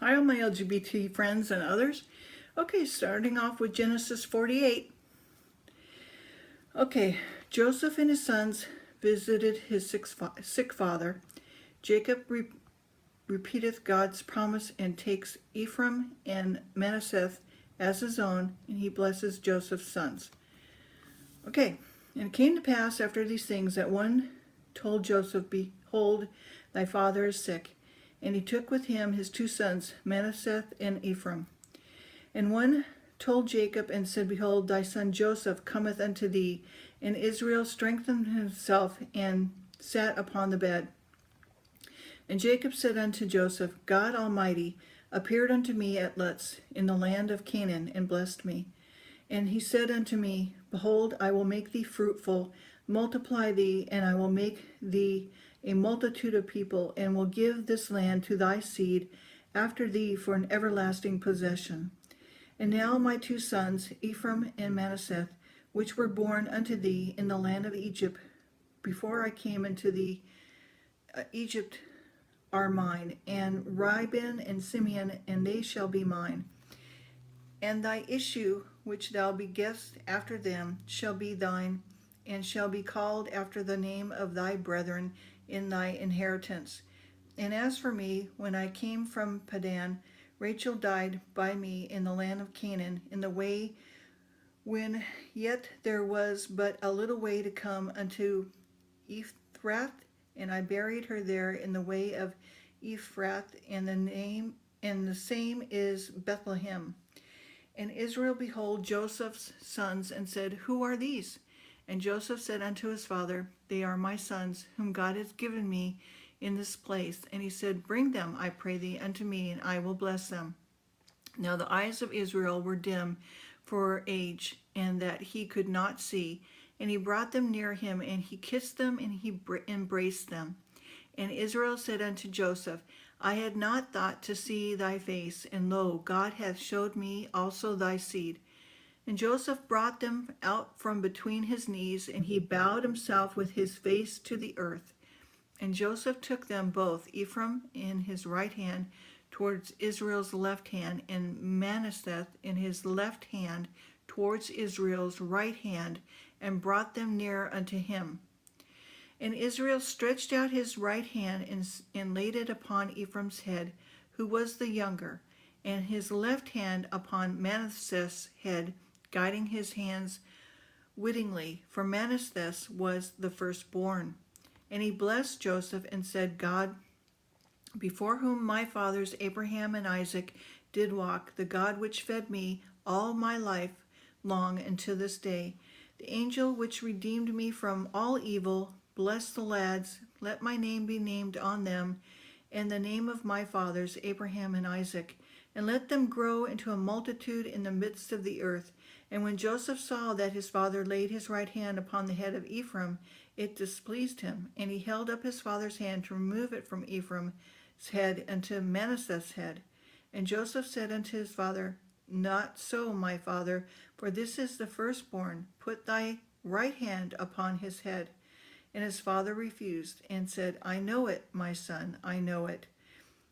Hi, all my LGBT friends and others. Okay, starting off with Genesis 48. Okay, Joseph and his sons visited his sick father. Jacob repeateth God's promise and takes Ephraim and Manasseh as his own, and he blesses Joseph's sons. Okay, and it came to pass after these things that one told Joseph, Behold, thy father is sick. And he took with him his two sons, Manasseh and Ephraim. And one told Jacob and said, Behold, thy son Joseph cometh unto thee. And Israel strengthened himself and sat upon the bed. And Jacob said unto Joseph, God Almighty appeared unto me at Luz in the land of Canaan, and blessed me. And he said unto me, Behold, I will make thee fruitful, multiply thee, and I will make thee a multitude of people, and will give this land to thy seed after thee for an everlasting possession. And now my two sons, Ephraim and Manasseh, which were born unto thee in the land of Egypt, before I came into Egypt, are mine, and Rubin and Simeon, and they shall be mine. And thy issue, which thou begettest after them, shall be thine, and shall be called after the name of thy brethren in thy inheritance. And as for me, when I came from Padan, Rachel died by me in the land of Canaan, in the way when yet there was but a little way to come unto Ephrath, and I buried her there in the way of Ephrath, and the same is Bethlehem. And Israel behold Joseph's sons, and said, Who are these? And Joseph said unto his father, They are my sons, whom God hath given me in this place. And he said, Bring them, I pray thee, unto me, and I will bless them. Now the eyes of Israel were dim for age, and that he could not see. And he brought them near him, and he kissed them, and he embraced them. And Israel said unto Joseph, I had not thought to see thy face, and lo, God hath showed me also thy seed. And Joseph brought them out from between his knees, and he bowed himself with his face to the earth. And Joseph took them both, Ephraim in his right hand towards Israel's left hand, and Manasseh in his left hand towards Israel's right hand, and brought them near unto him. And Israel stretched out his right hand and laid it upon Ephraim's head, who was the younger, and his left hand upon Manasseh's head, guiding his hands wittingly, for Manasseh was the firstborn. And he blessed Joseph and said, God, before whom my fathers Abraham and Isaac did walk, the God which fed me all my life long unto this day, the angel which redeemed me from all evil, bless the lads, let my name be named on them, and the name of my fathers Abraham and Isaac, and let them grow into a multitude in the midst of the earth. And when Joseph saw that his father laid his right hand upon the head of Ephraim, it displeased him, and he held up his father's hand to remove it from Ephraim's head unto Manasseh's head. And Joseph said unto his father, Not so, my father, for this is the firstborn. Put thy right hand upon his head. And his father refused, and said, I know it, my son, I know it.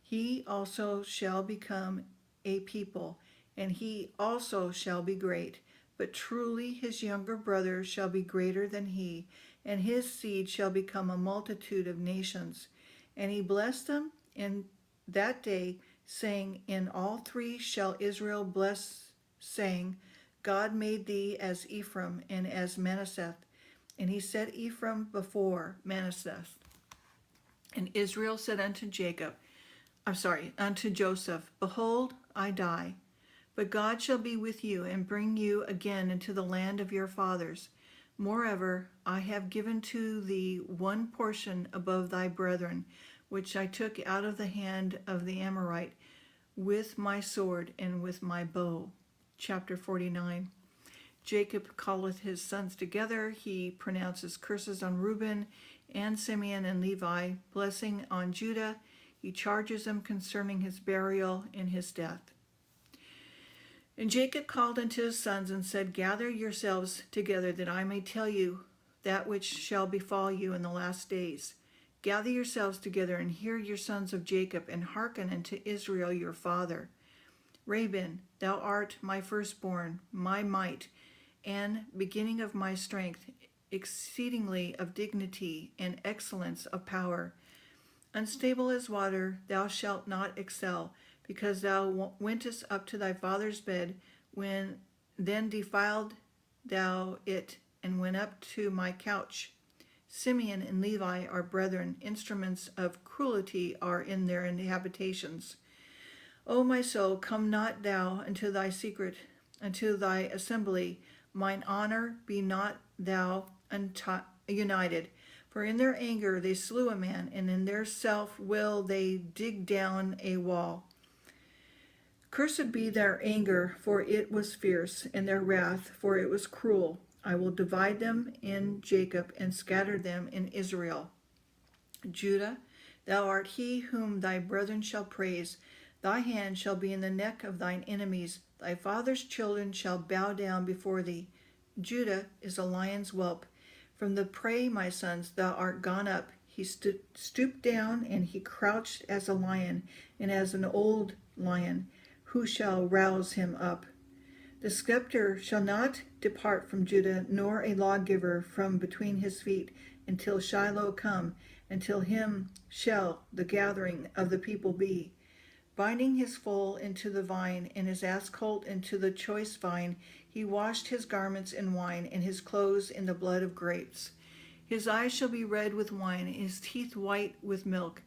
He also shall become a people, and he also shall be great. But truly his younger brother shall be greater than he, and his seed shall become a multitude of nations. And he blessed them in that day, saying, In all three shall Israel bless, saying, God made thee as Ephraim and as Manasseh. And he set Ephraim before Manasseh. And Israel said unto Joseph, Behold, I die, but God shall be with you, and bring you again into the land of your fathers. Moreover, I have given to thee one portion above thy brethren, which I took out of the hand of the Amorite, with my sword and with my bow. Chapter 49. Jacob calleth his sons together. He pronounces curses on Rubin and Simeon and Levi, blessing on Judah. He charges them concerning his burial and his death. And Jacob called unto his sons and said, Gather yourselves together, that I may tell you that which shall befall you in the last days. Gather yourselves together and hear your sons of Jacob, and hearken unto Israel your father. Rubin, thou art my firstborn, my might, and beginning of my strength, exceedingly of dignity and excellence of power. Unstable as water, thou shalt not excel, because thou wentest up to thy father's bed, when then defiled thou it, and went up to my couch. Simeon and Levi are brethren, instruments of cruelty are in their habitations. O my soul, come not thou unto thy secret, unto thy assembly. Mine honor be not thou united. For in their anger they slew a man, and in their self-will they dig down a wall. Cursed be their anger, for it was fierce, and their wrath, for it was cruel. I will divide them in Jacob, and scatter them in Israel. Judah, thou art he whom thy brethren shall praise. Thy hand shall be in the neck of thine enemies. Thy father's children shall bow down before thee. Judah is a lion's whelp. From the prey, my sons, thou art gone up. He stooped down, and he crouched as a lion, and as an old lion. Who shall rouse him up? The scepter shall not depart from Judah, nor a lawgiver from between his feet, until Shiloh come, until him shall the gathering of the people be. Binding his foal into the vine, and his ass colt into the choice vine, he washed his garments in wine, and his clothes in the blood of grapes. His eyes shall be red with wine, and his teeth white with milk.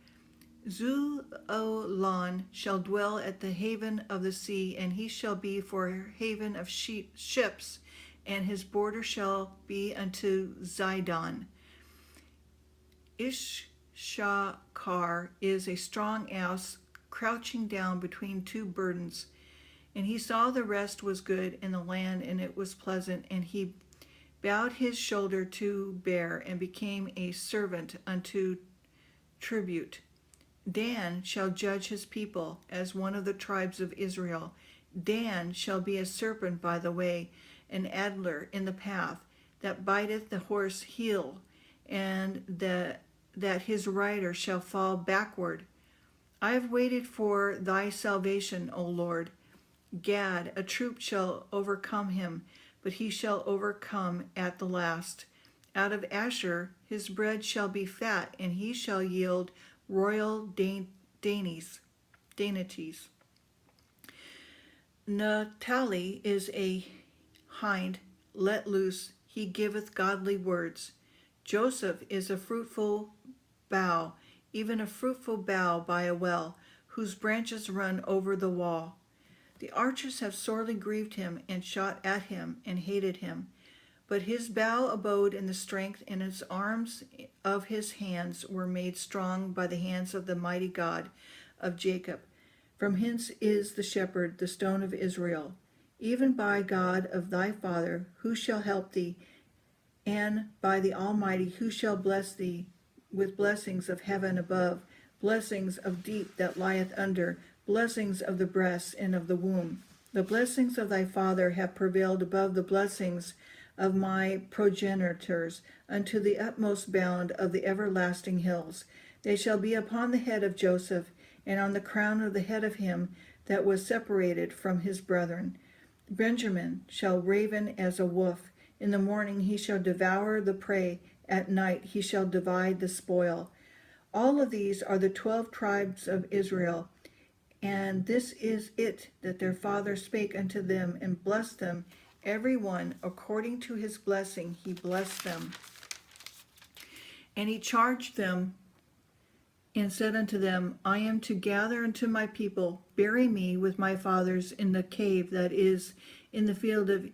Zulolon shall dwell at the haven of the sea, and he shall be for haven of ships, and his border shall be unto Zidon. Ishakar is a strong ass, crouching down between two burdens. And he saw the rest was good in the land, and it was pleasant, and he bowed his shoulder to bear, and became a servant unto tribute. Dan shall judge his people as one of the tribes of Israel. Dan shall be a serpent by the way, an adder in the path, that biteth the horse heel, and that his rider shall fall backward. I have waited for thy salvation, O Lord. Gad, a troop shall overcome him, but he shall overcome at the last. Out of Asher his bread shall be fat, and he shall yield royal dainties. Naphtali is a hind let loose, he giveth godly words. Joseph is a fruitful bough, even a fruitful bough by a well, whose branches run over the wall. The archers have sorely grieved him, and shot at him, and hated him. But his bow abode in the strength, and his arms of his hands were made strong by the hands of the mighty God of Jacob. From hence is the shepherd, the stone of Israel, even by God of thy father, who shall help thee, and by the Almighty, who shall bless thee with blessings of heaven above, blessings of deep that lieth under, blessings of the breast and of the womb. The blessings of thy father have prevailed above the blessings of my progenitors, unto the utmost bound of the everlasting hills. They shall be upon the head of Joseph, and on the crown of the head of him that was separated from his brethren. Benjamin shall raven as a wolf. In the morning he shall devour the prey. At night he shall divide the spoil. All of these are the 12 tribes of Israel. And this is it that their father spake unto them, and blessed them, every one according to his blessing he blessed them. And he charged them, and said unto them, I am to gather unto my people. Bury me with my fathers in the cave that is in the field of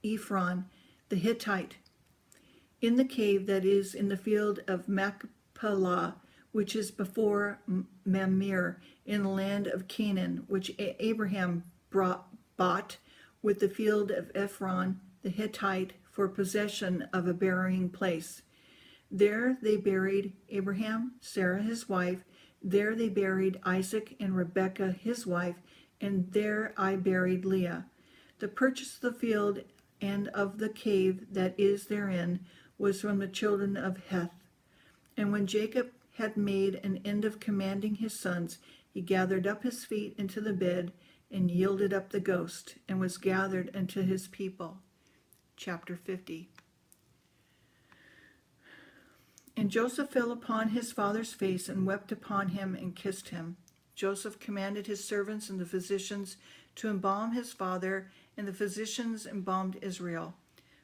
Ephraim the Hittite, in the cave that is in the field of Machpelah, which is before Mamre, in the land of Canaan, which Abraham bought with the field of Ephron the Hittite for possession of a burying place. There they buried Abraham, Sarah his wife. There they buried Isaac and Rebekah his wife, and there I buried Leah. The purchase of the field and of the cave that is therein was from the children of Heth. And when Jacob had made an end of commanding his sons, he gathered up his feet into the bed and yielded up the ghost, and was gathered unto his people. Chapter 50. And Joseph fell upon his father's face and wept upon him and kissed him. Joseph commanded his servants and the physicians to embalm his father, and the physicians embalmed Israel.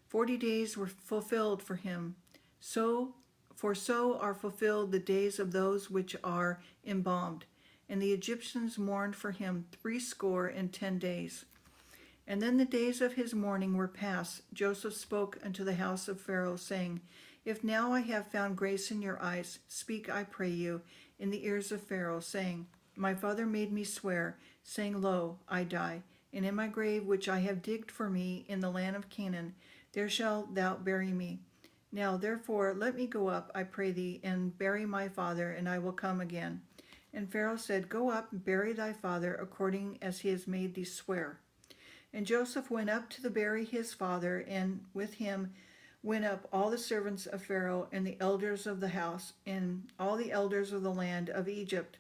40 days were fulfilled for him. So are fulfilled the days of those which are embalmed. And the Egyptians mourned for him 60 days. And then the days of his mourning were past. Joseph spoke unto the house of Pharaoh, saying, If now I have found grace in your eyes, speak, I pray you, in the ears of Pharaoh, saying, My father made me swear, saying, Lo, I die, and in my grave which I have digged for me in the land of Canaan, there shalt thou bury me. Now therefore let me go up, I pray thee, and bury my father, and I will come again. And Pharaoh said, Go up and bury thy father, according as he has made thee swear. And Joseph went up to bury his father, and with him went up all the servants of Pharaoh, and the elders of the house, and all the elders of the land of Egypt,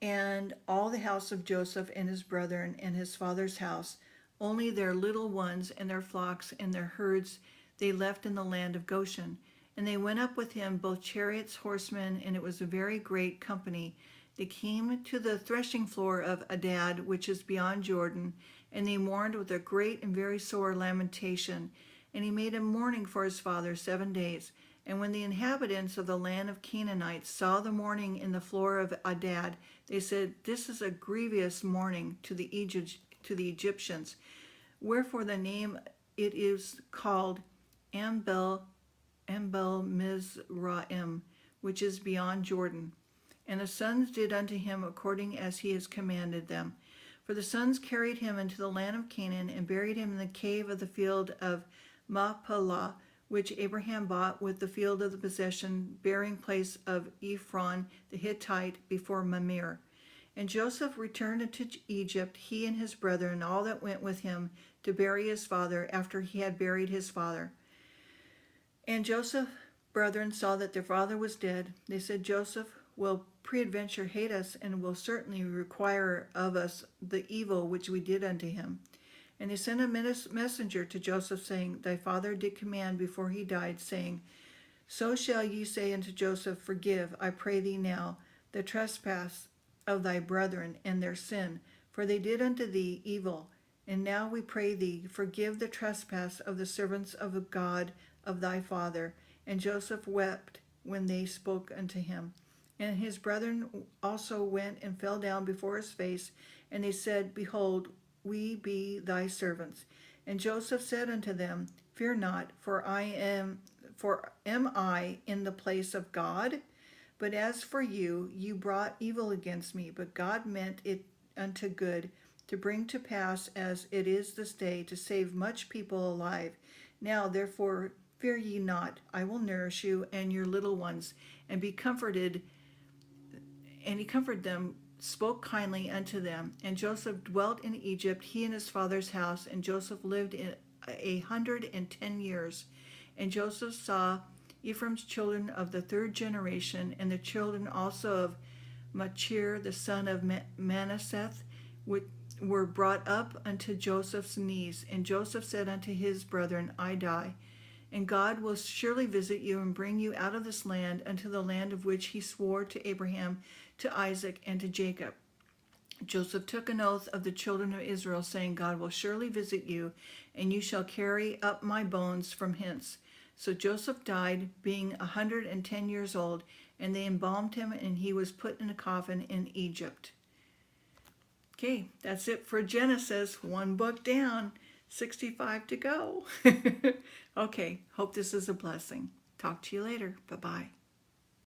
and all the house of Joseph and his brethren and his father's house. Only their little ones and their flocks and their herds they left in the land of Goshen. And they went up with him, both chariots, horsemen, and it was a very great company. They came to the threshing floor of Adad, which is beyond Jordan, and they mourned with a great and very sore lamentation. And he made a mourning for his father 7 days. And when the inhabitants of the land of Canaanites saw the mourning in the floor of Adad, they said, This is a grievous mourning to the Egyptians. Wherefore the name it is called Mizraim, which is beyond Jordan. And the sons did unto him according as he has commanded them. For the sons carried him into the land of Canaan, and buried him in the cave of the field of Machpelah, which Abraham bought with the field of the possession, bearing place of Ephraim the Hittite before Mamre. And Joseph returned into Egypt, he and his brethren, and all that went with him, to bury his father, after he had buried his father. And Joseph's brethren saw that their father was dead. They said, Joseph will peradventure hate us, and will certainly require of us the evil which we did unto him. And they sent a messenger to Joseph, saying, Thy father did command before he died, saying, So shall ye say unto Joseph, Forgive, I pray thee now, the trespass of thy brethren and their sin, for they did unto thee evil. And now we pray thee, forgive the trespass of the servants of the God of thy father. And Joseph wept when they spoke unto him. And his brethren also went and fell down before his face, and they said, Behold, we be thy servants. And Joseph said unto them, Fear not, for am I in the place of God? But as for you, you brought evil against me, but God meant it unto good, to bring to pass as it is this day, to save much people alive. Now therefore fear ye not, I will nourish you and your little ones, and be comforted. And he comforted them, spoke kindly unto them. And Joseph dwelt in Egypt, he and his father's house, and Joseph lived in 110 years. And Joseph saw Ephraim's children of the third generation, and the children also of Machir, the son of Manasseh, which were brought up unto Joseph's knees. And Joseph said unto his brethren, I die, and God will surely visit you and bring you out of this land unto the land of which he swore to Abraham, to Isaac, and to Jacob. Joseph took an oath of the children of Israel, saying, God will surely visit you, and you shall carry up my bones from hence. So Joseph died, being 110 years old, and they embalmed him, and he was put in a coffin in Egypt. Okay, that's it for Genesis. One book down, 65 to go. Okay, hope this is a blessing. Talk to you later. Bye-bye.